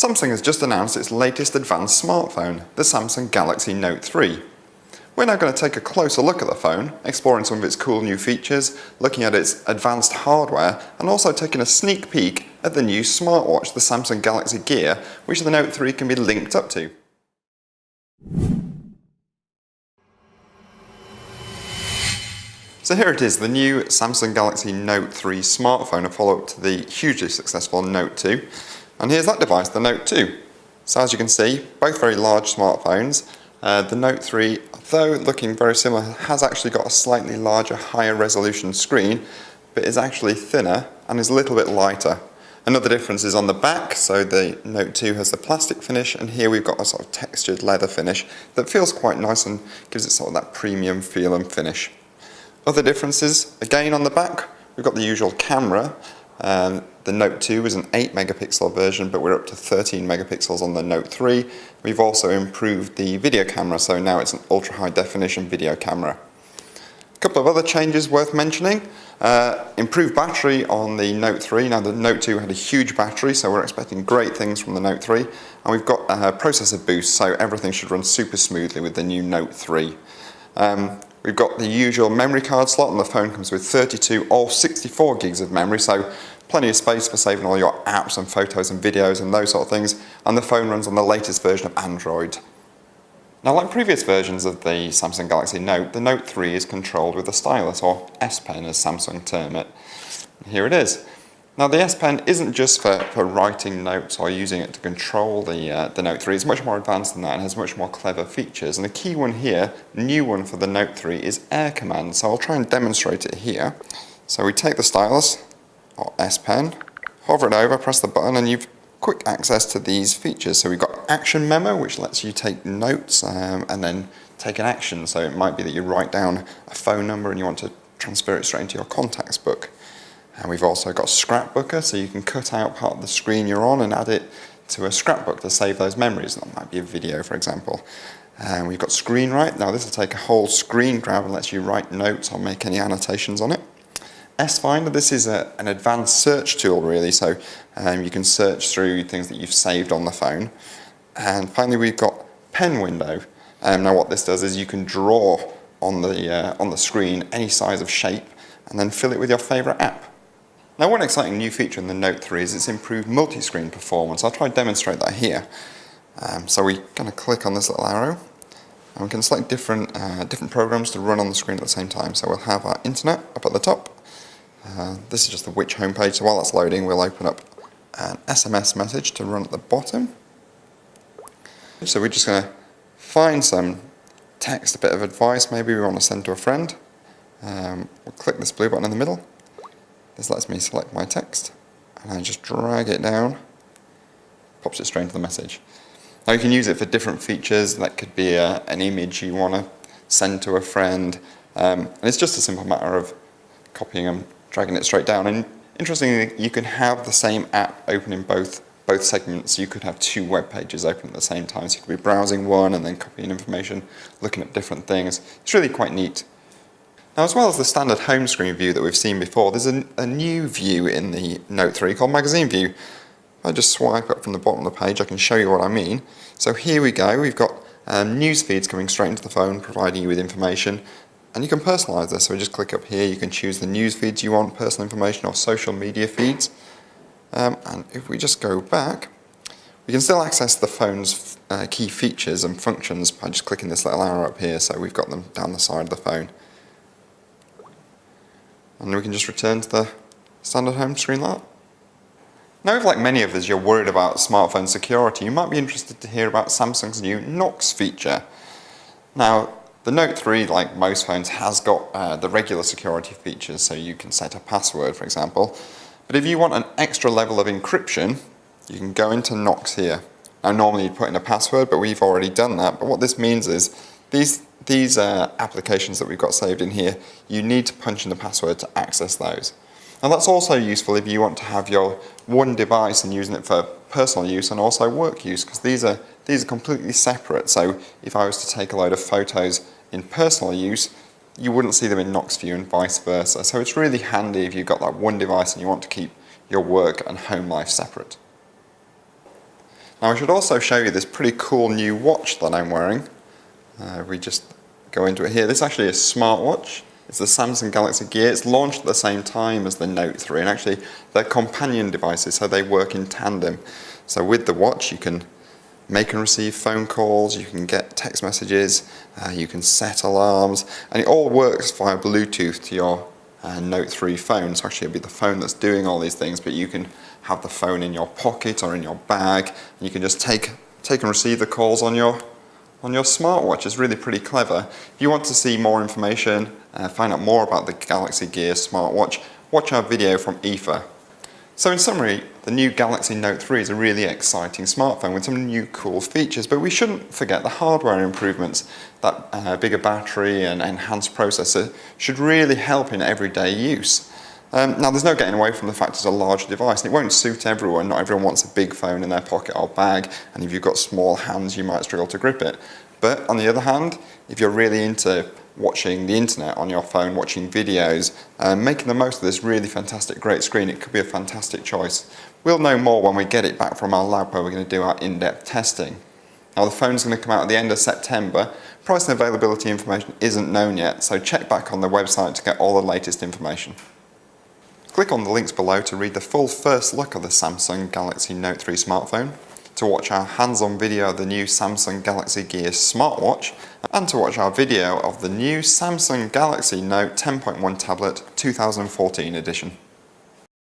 Samsung has just announced its latest advanced smartphone, the Samsung Galaxy Note 3. We're now going to take a closer look at the phone, exploring some of its cool new features, looking at its advanced hardware, and also taking a sneak peek at the new smartwatch, the Samsung Galaxy Gear, which the Note 3 can be linked up to. So here it is, the new Samsung Galaxy Note 3 smartphone, a follow-up to the hugely successful Note 2. And here's that device, the Note 2. So as you can see, both very large smartphones. The Note 3, though looking very similar, has actually got a slightly larger, higher resolution screen, but is actually thinner and is a little bit lighter. Another difference is on the back, so the Note 2 has the plastic finish, and here we've got a sort of textured leather finish that feels quite nice and gives it sort of that premium feel and finish. Other differences, again on the back, we've got the usual camera. The Note 2 is an 8 megapixel version, but we're up to 13 megapixels on the Note 3. We've also improved the video camera, so now it's an ultra high definition video camera. A couple of other changes worth mentioning. Improved battery on the Note 3. Now the Note 2 had a huge battery, so we're expecting great things from the Note 3. And we've got a processor boost, so everything should run super smoothly with the new Note 3. We've got the usual memory card slot, and the phone comes with 32 or 64 gigs of memory, so plenty of space for saving all your apps and photos and videos and those sort of things, and the phone runs on the latest version of Android. Now, like previous versions of the Samsung Galaxy Note, the Note 3 is controlled with a stylus, or S Pen as Samsung term it. Here it is. Now the S Pen isn't just for writing notes or using it to control the Note 3, it's much more advanced than that and has much more clever features. And the key one here, new one for the Note 3, is Air Command. So I'll try and demonstrate it here. So we take the stylus, or S Pen, hover it over, press the button, and you've quick access to these features. So we've got Action Memo, which lets you take notes and then take an action. So it might be that you write down a phone number and you want to transfer it straight into your contacts book. And we've also got Scrapbooker, so you can cut out part of the screen you're on and add it to a scrapbook to save those memories. That might be a video, for example. And we've got Screen Write. Now this will take a whole screen grab and lets you write notes or make any annotations on it. S Finder, this is an advanced search tool really, so you can search through things that you've saved on the phone. And finally we've got Pen Window. Now what this does is you can draw on the screen any size of shape and then fill it with your favourite app. Now one exciting new feature in the Note 3 is its improved multi-screen performance. I'll try and demonstrate that here. So we're going to click on this little arrow and we can select different programs to run on the screen at the same time. So we'll have our internet up at the top. This is just the Which homepage, so while that's loading we'll open up an SMS message to run at the bottom. So we're just going to find some text, a bit of advice maybe we want to send to a friend. We'll click this blue button in the middle. This lets me select my text, and I just drag it down, pops it straight into the message. Now you can use it for different features. That could be an image you want to send to a friend, and it's just a simple matter of copying and dragging it straight down. And interestingly, you can have the same app open in both segments. You could have two web pages open at the same time, so you could be browsing one and then copying information, looking at different things. It's really quite neat. Now, as well as the standard home screen view that we've seen before, there's a new view in the Note 3 called Magazine View. If I just swipe up from the bottom of the page, I can show you what I mean. So here we go, we've got news feeds coming straight into the phone, providing you with information, and you can personalise this. So we just click up here, you can choose the news feeds you want, personal information or social media feeds. And if we just go back, we can still access the phone's key features and functions by just clicking this little arrow up here, so we've got them down the side of the phone. And we can just return to the standard home screen like that. Now, if like many of us you're worried about smartphone security, you might be interested to hear about Samsung's new Knox feature. Now, the Note 3, like most phones, has got the regular security features, so you can set a password, for example. But if you want an extra level of encryption, you can go into Knox here. Now, normally you'd put in a password, but we've already done that. But what this means is these applications that we've got saved in here, you need to punch in the password to access those. And that's also useful if you want to have your one device and using it for personal use and also work use, because these are completely separate. So if I was to take a load of photos in personal use, you wouldn't see them in Knox View and vice versa. So it's really handy if you've got that one device and you want to keep your work and home life separate. Now I should also show you this pretty cool new watch that I'm wearing. We just go into it here. This is actually a smartwatch. It's the Samsung Galaxy Gear. It's launched at the same time as the Note 3, and actually they're companion devices, so they work in tandem. So with the watch you can make and receive phone calls, you can get text messages, you can set alarms, and it all works via Bluetooth to your Note 3 phone. So actually it'll be the phone that's doing all these things, but you can have the phone in your pocket or in your bag, and you can just take and receive the calls on your smartwatch. It's really pretty clever. If you want to see more information, find out more about the Galaxy Gear smartwatch, watch our video from IFA. So in summary, the new Galaxy Note 3 is a really exciting smartphone with some new cool features, but we shouldn't forget the hardware improvements. That bigger battery and enhanced processor should really help in everyday use. Now there's no getting away from the fact it's a large device and it won't suit everyone. Not everyone wants a big phone in their pocket or bag, and if you've got small hands you might struggle to grip it. But on the other hand, if you're really into watching the internet on your phone, watching videos, making the most of this really fantastic great screen, it could be a fantastic choice. We'll know more when we get it back from our lab where we're going to do our in-depth testing. Now the phone's going to come out at the end of September. Price and availability information isn't known yet, so check back on the website to get all the latest information. Click on the links below to read the full first look of the Samsung Galaxy Note 3 smartphone, to watch our hands-on video of the new Samsung Galaxy Gear smartwatch, and to watch our video of the new Samsung Galaxy Note 10.1 tablet 2014 edition.